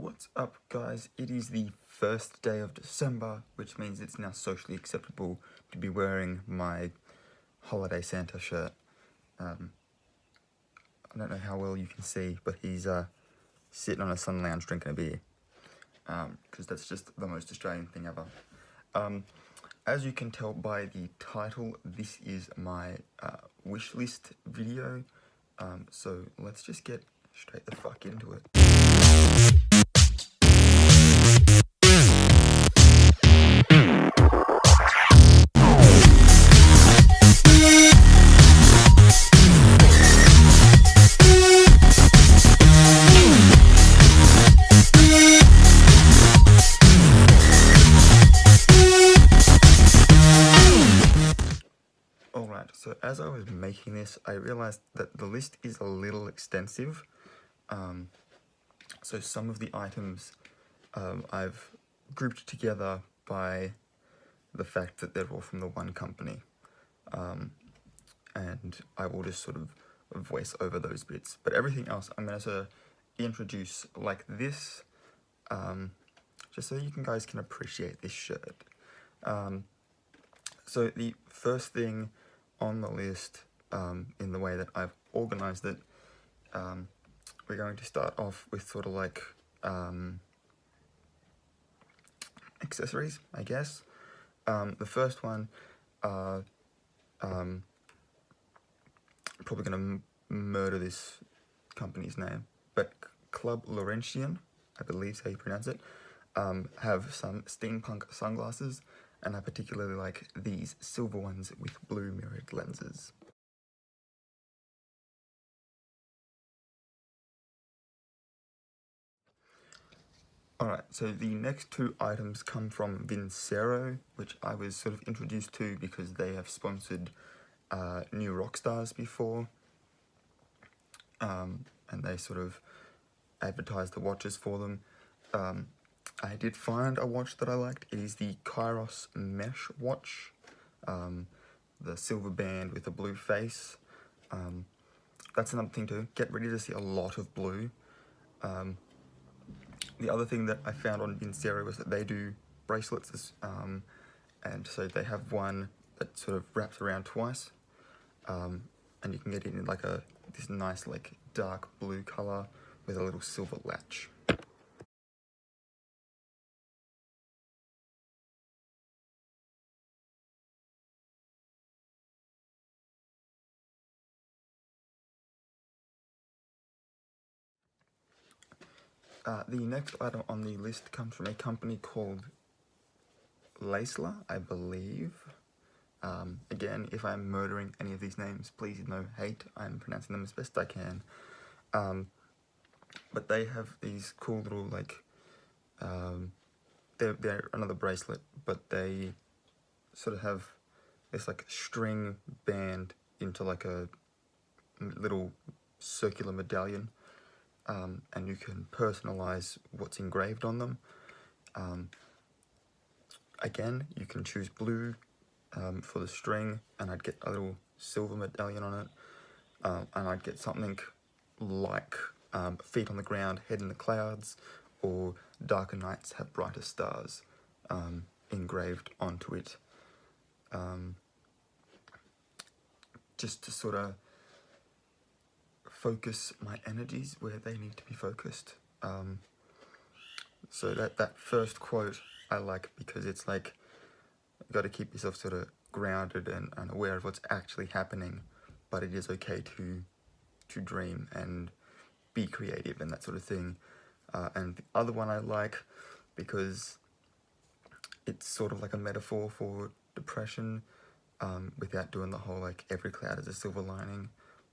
What's up, guys? It is the first day of December, which means it's now socially acceptable to be wearing my holiday Santa shirt. I don't know how well you can see, but he's sitting on a sun lounge drinking a beer, because that's just the most Australian thing ever. As you can tell by the title, this is my wishlist video, so let's just get straight the fuck into it. Alright, so as I was making this, I realized that the list is a little extensive. So some of the items I've grouped together by the fact that they're all from the one company. And I will just sort of voice over those bits. But everything else I'm going to introduce like this, just so you guys can appreciate this shirt. So the first thing on the list, in the way that I've organized it, we're going to start off with sort of like accessories, I guess. The first one, probably going to murder this company's name, but Club Laurentian, I believe is how you pronounce it, have some Steampunk Sunglasses, and I particularly like these silver ones with blue mirrored lenses. Alright, so the next two items come from Vincero, which I was sort of introduced to because they have sponsored new rock stars before, and they sort of advertised the watches for them. I did find a watch that I liked. It is the Kairos Mesh watch, the silver band with a blue face. That's another thing to get ready to see a lot of blue. The other thing that I found on Vincero was that they do bracelets, and so they have one that sort of wraps around twice, and you can get it in like this nice like dark blue color with a little silver latch. The next item on the list comes from a company called Wishlist, I believe. Again, if I'm murdering any of these names, please no hate. I'm pronouncing them as best I can. But they have these cool little like, they're another bracelet, but they sort of have this like string band into like a little circular medallion. And you can personalize what's engraved on them. Again, you can choose blue for the string, and I'd get a little silver medallion on it, and I'd get something like feet on the ground, head in the clouds, or darker nights have brighter stars engraved onto it, just to sort of focus my energies where they need to be focused. So that first quote I like because it's like, you got to keep yourself sort of grounded and aware of what's actually happening, but it is okay to dream and be creative and that sort of thing. And the other one I like because it's sort of like a metaphor for depression, without doing the whole like every cloud has a silver lining,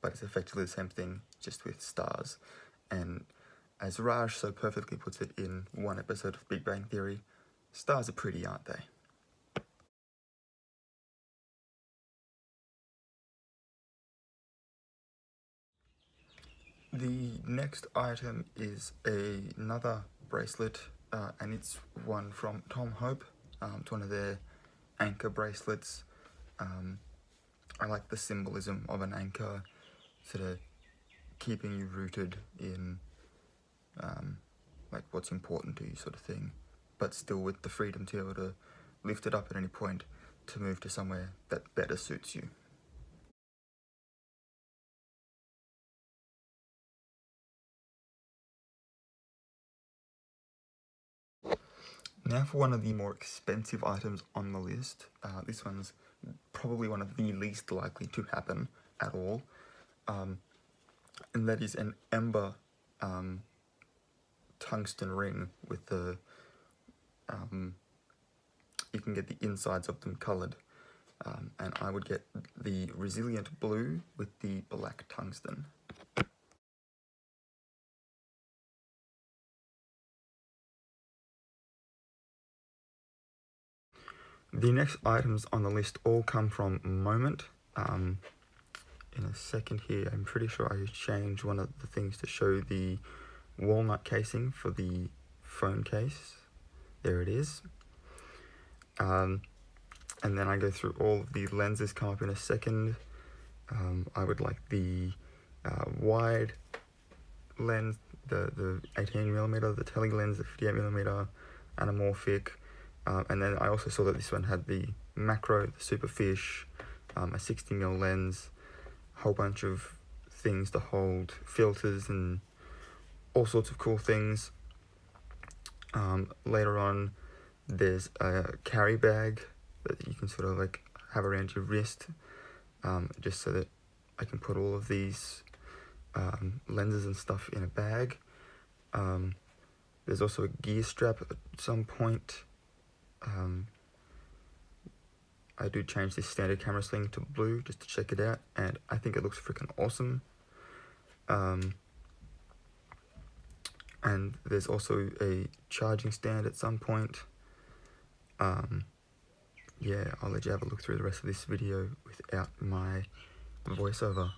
but it's effectively the same thing, just with stars. And as Raj so perfectly puts it in one episode of Big Bang Theory, stars are pretty, aren't they? The next item is another bracelet, and it's one from Tom Hope. It's one of their anchor bracelets. I like the symbolism of an anchor, sort of keeping you rooted in like what's important to you sort of thing, but still with the freedom to be able to lift it up at any point to move to somewhere that better suits you. Now for one of the more expensive items on the list. This one's probably one of the least likely to happen at all. And that is an ember tungsten ring with the, you can get the insides of them coloured. And I would get the resilient blue with the black tungsten. The next items on the list all come from Moment. In a second here, I'm pretty sure I changed one of the things to show the walnut casing for the phone case. There it is. And then I go through all of the lenses, come up in a second. I would like the wide lens, the 18mm, the tele lens, the 58mm, anamorphic. And then I also saw that this one had the macro, the superfish, a 60mm lens, a whole bunch of things to hold filters and all sorts of cool things. Later on, there's a carry bag that you can sort of like have around your wrist, just so that I can put all of these lenses and stuff in a bag. There's also a gear strap at some point. I do change this standard camera sling to blue just to check it out, and I think it looks freaking awesome. And there's also a charging stand at some point. Yeah, I'll let you have a look through the rest of this video without my voiceover.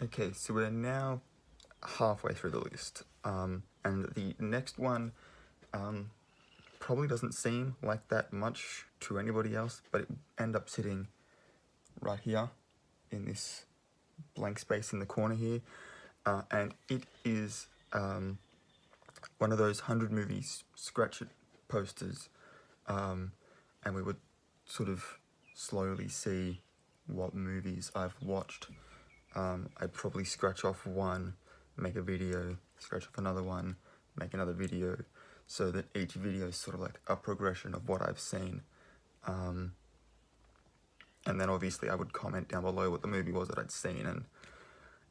Okay, so we're now halfway through the list, and the next one probably doesn't seem like that much to anybody else, but it end up sitting right here in this blank space in the corner here, and it is one of those 100 movies scratch it posters, and we would sort of slowly see what movies I've watched. I'd probably scratch off one, make a video, scratch off another one, make another video, so that each video is sort of like a progression of what I've seen. And then obviously I would comment down below what the movie was that I'd seen and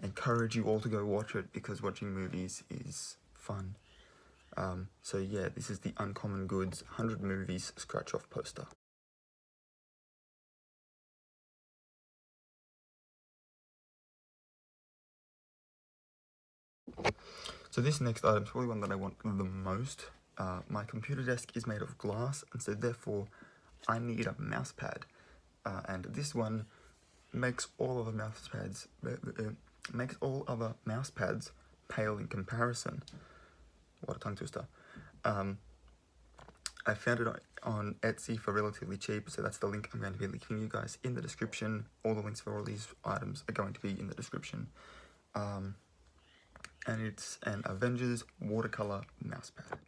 encourage you all to go watch it, because watching movies is fun. So yeah, this is the Uncommon Goods 100 Movies Scratch Off poster. So this next item is probably one that I want the most. My computer desk is made of glass, and so therefore I need a mouse pad. And this one makes all other mouse pads pale in comparison. What a tongue twister. I found it on Etsy for relatively cheap, so that's the link I'm going to be linking you guys in the description. All the links for all these items are going to be in the description. and it's an Avengers watercolour mousepad.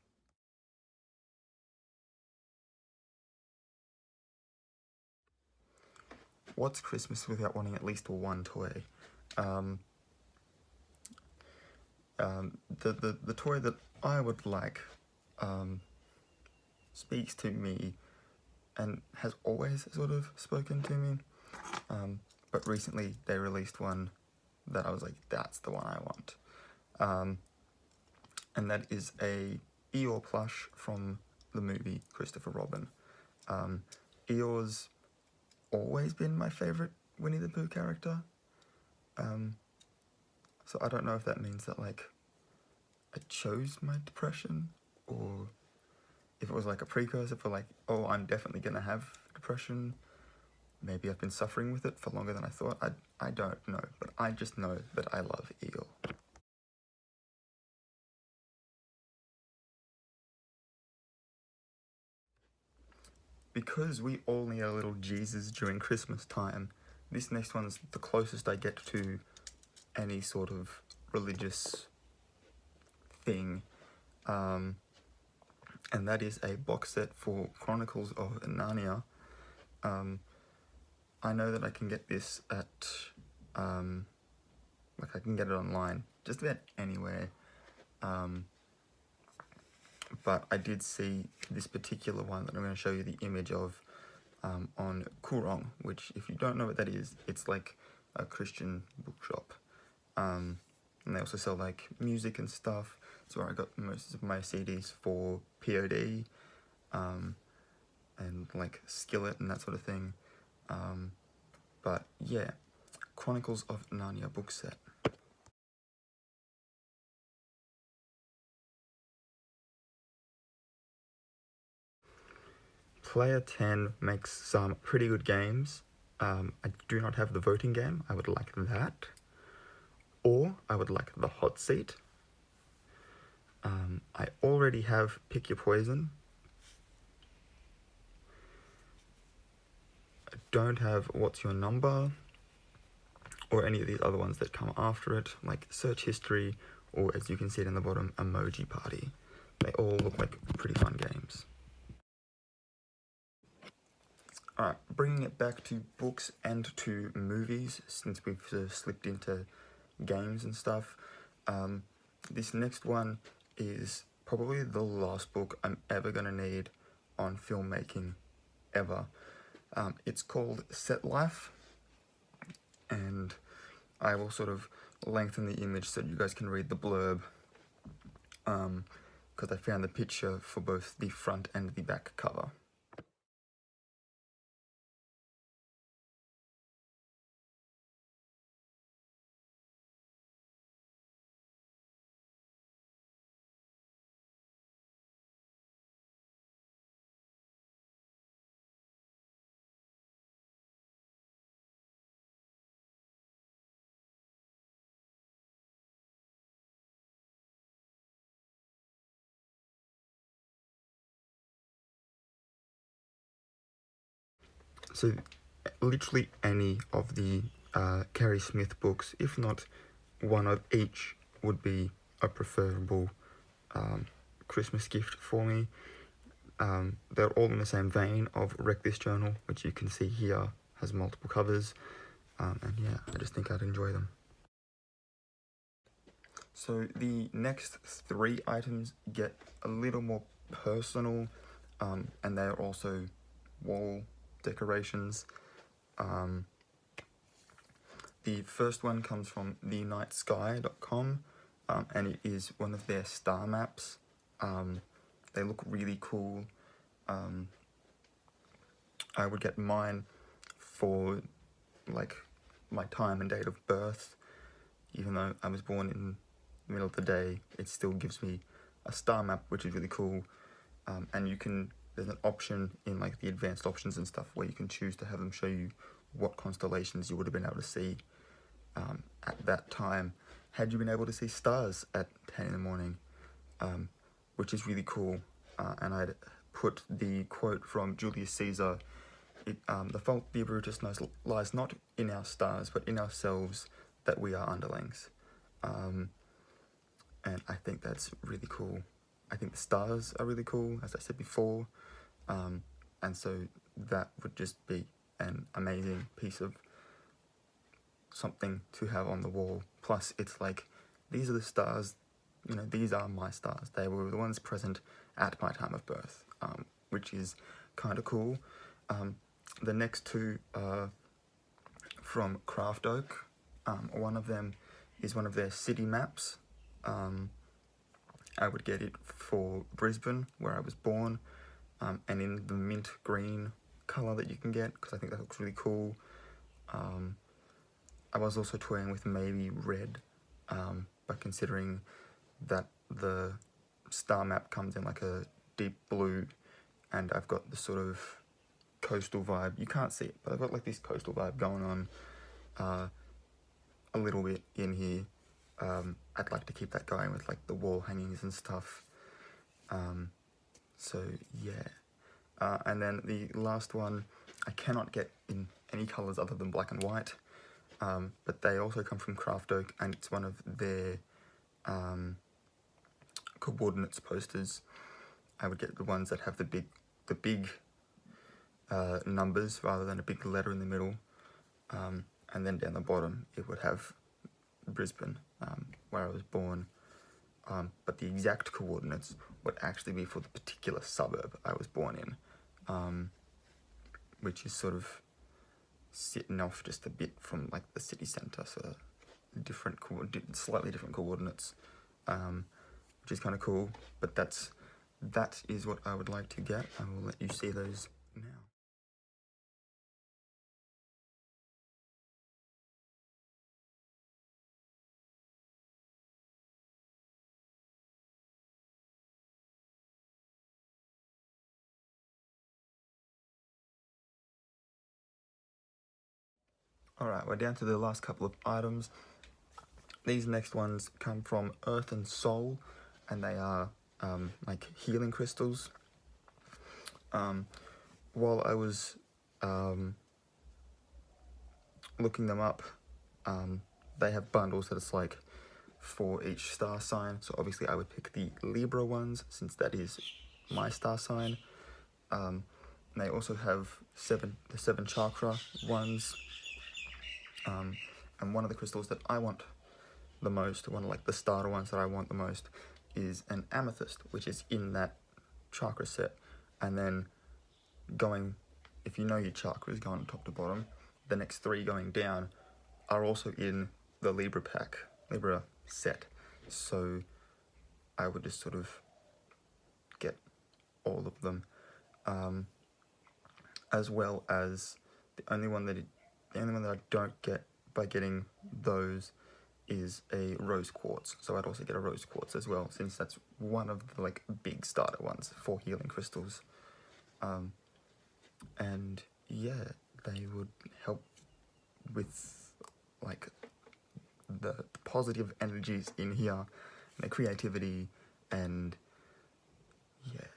What's Christmas without wanting at least one toy? The toy that I would like speaks to me and has always sort of spoken to me, but recently they released one that I was like, that's the one I want, and that is a Eeyore plush from the movie Christopher Robin. Eeyore's always been my favourite Winnie the Pooh character, so I don't know if that means that like I chose my depression, or if it was like a precursor for like, oh, I'm definitely gonna have depression. Maybe I've been suffering with it for longer than I thought. I don't know, but I just know that I love Eeyore. Because we all need a little Jesus during Christmas time, this next one's the closest I get to any sort of religious thing. And that is a box set for Chronicles of Narnia. I know that I can get this at, like I can get it online, just about anywhere. But I did see this particular one that I'm going to show you the image of on Kurong, which, if you don't know what that is, it's like a Christian bookshop. And they also sell like music and stuff. It's where I got most of my CDs for POD, and like Skillet and that sort of thing. But yeah, Chronicles of Narnia book set. Player 10 makes some pretty good games. I do not have the voting game. I would like that. Or I would like the hot seat. I already have Pick Your Poison. I don't have What's Your Number, or any of these other ones that come after it, like Search History, or as you can see it in the bottom, Emoji Party. They all look like pretty fun games. Alright, bringing it back to books and to movies, since we've sort of slipped into games and stuff. This next one is probably the last book I'm ever going to need on filmmaking, ever. It's called Setlife, and I will sort of lengthen the image so that you guys can read the blurb, because I found the picture for both the front and the back cover. So literally any of the Keri Smith books, if not one of each, would be a preferable Christmas gift for me. They're all in the same vein of Wreck This Journal, which you can see here has multiple covers, and yeah, I just think I'd enjoy them. So the next 3 items get a little more personal, and they are also wall decorations. The first one comes from thenightsky.com, and it is one of their star maps. They look really cool. I would get mine for like my time and date of birth. Even though I was born in the middle of the day, it still gives me a star map, which is really cool. And you can, there's an option in like the advanced options and stuff where you can choose to have them show you what constellations you would have been able to see at that time had you been able to see stars at 10 in the morning, which is really cool. And I'd put the quote from Julius Caesar, the fault dear Brutus lies not in our stars but in ourselves, that we are underlings. and I think that's really cool. I think the stars are really cool, as I said before, and so that would just be an amazing piece of something to have on the wall. Plus, it's like, these are the stars, you know, these are my stars. They were the ones present at my time of birth, which is kind of cool. The next two are from Craft Oak. One of them is one of their city maps. I would get it for Brisbane, where I was born, and in the mint green colour that you can get, because I think that looks really cool. I was also toying with maybe red, but considering that the star map comes in like a deep blue, and I've got the sort of coastal vibe, you can't see it, but I've got like this coastal vibe going on a little bit in here. I'd like to keep that going with like the wall hangings and stuff. So yeah. And then the last one, I cannot get in any colours other than black and white, but they also come from Craft Oak, and it's one of their coordinates posters. I would get the ones that have the big numbers rather than a big letter in the middle, and then down the bottom it would have Brisbane, where I was born, but the exact coordinates would actually be for the particular suburb I was born in, which is sort of sitting off just a bit from like the city centre, so slightly different coordinates, which is kind of cool. But that is what I would like to get. I will let you see those now. Alright, we're down to the last couple of items. These next ones come from Earth and Soul, and they are like healing crystals. While I was looking them up, they have bundles that it's like for each star sign. So obviously I would pick the Libra ones, since that is my star sign. They also have the seven chakra ones. And one of the crystals that I want the most, one of like the starter ones that I want the most, is an amethyst, which is in that chakra set. And then if you know your chakras going top to bottom, the next three going down are also in the Libra set. So I would just sort of get all of them, as well as the only one that I don't get by getting those is a rose quartz. So I'd also get a rose quartz as well, since that's one of the like big starter ones for healing crystals. And yeah, they would help with like the positive energies in here, and the creativity, and yeah,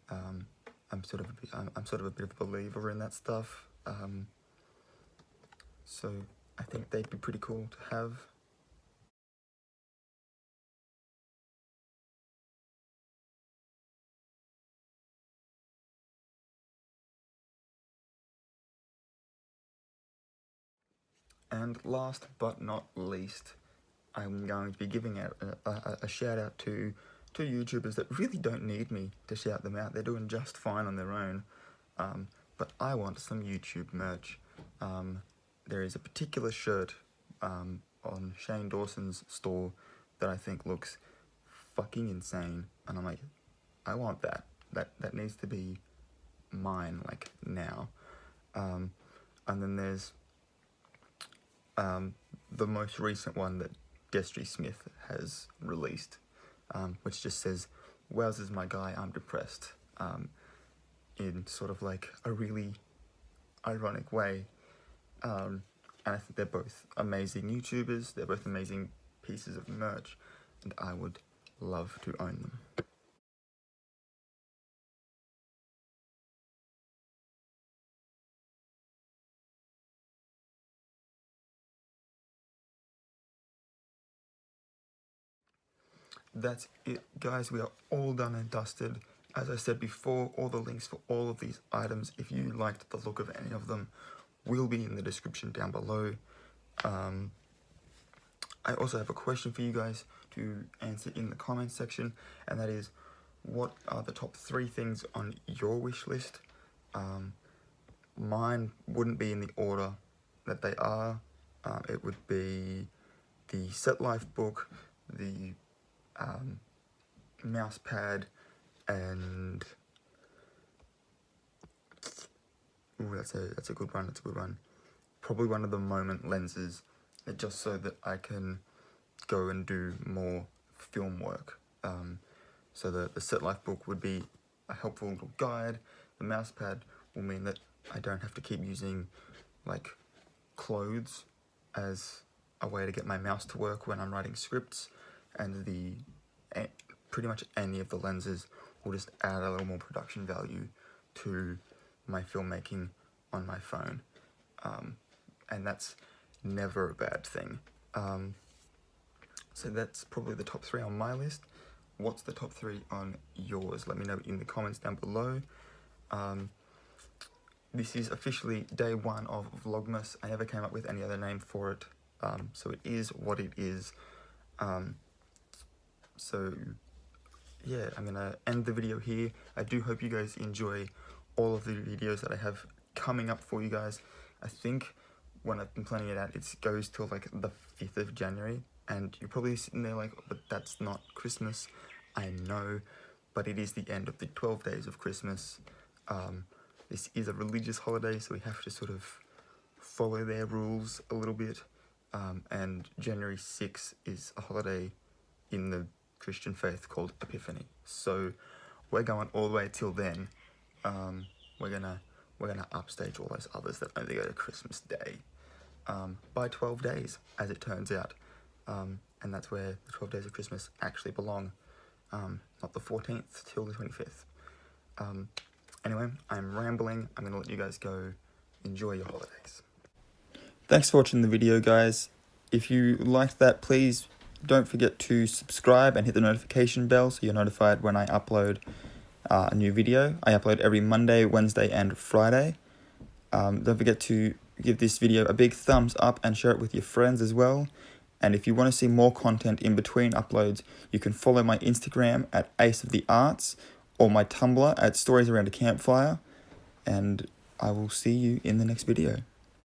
I'm sort of a bit of a believer in that stuff. So I think they'd be pretty cool to have. And last but not least, I'm going to be giving out a shout out to YouTubers that really don't need me to shout them out. They're doing just fine on their own. But I want some YouTube merch. There is a particular shirt on Shane Dawson's store that I think looks fucking insane, and I'm like, I want that. That needs to be mine, like, now. And then there's the most recent one that Destry Smith has released, which just says, "Wowzers, my guy, I'm depressed," in sort of like a really ironic way. And I think they're both amazing YouTubers, they're both amazing pieces of merch, and I would love to own them. that's it, guys. We are all done and dusted. As I said before, all the links for all of these items, if you liked the look of any of them, will be in the description down below. I also have a question for you guys to answer in the comments section, and that is, what are the top 3 things on your wish list? Mine wouldn't be in the order that they are. It would be the Setlife Book, the mouse pad, and ooh, that's a good one. That's a good one. Probably one of the moment lenses, just so that I can go and do more film work. So the Setlife Book would be a helpful little guide. The mouse pad will mean that I don't have to keep using like clothes as a way to get my mouse to work when I'm writing scripts, and pretty much any of the lenses will just add a little more production value to my filmmaking on my phone, and that's never a bad thing. So that's probably the top 3 on my list. What's the top 3 on yours? Let me know in the comments down below. This is officially day 1 of Vlogmas. I never came up with any other name for it, so it is what it is. So yeah, I'm gonna end the video here. I do hope you guys enjoy all of the videos that I have coming up for you guys. I think when I've been planning it out, it goes till like the 5th of January, and you're probably sitting there like, but that's not Christmas. I know, but it is the end of the 12 days of Christmas. This is a religious holiday, so we have to sort of follow their rules a little bit, and January 6th is a holiday in the Christian faith called Epiphany. So we're going all the way till then. We're gonna upstage all those others that only go to Christmas Day by 12 days, as it turns out, and that's where the 12 days of Christmas actually belong, not the 14th till the 25th. Anyway, I'm rambling. I'm gonna let you guys go. Enjoy your holidays. Thanks for watching the video, guys. If you liked that, please don't forget to subscribe and hit the notification bell so you're notified when I upload a new video. I upload every Monday, Wednesday, and Friday. Don't forget to give this video a big thumbs up and share it with your friends as well. And if you want to see more content in between uploads, you can follow my Instagram at Ace of the Arts or my Tumblr at Stories Around a Campfire. And I will see you in the next video.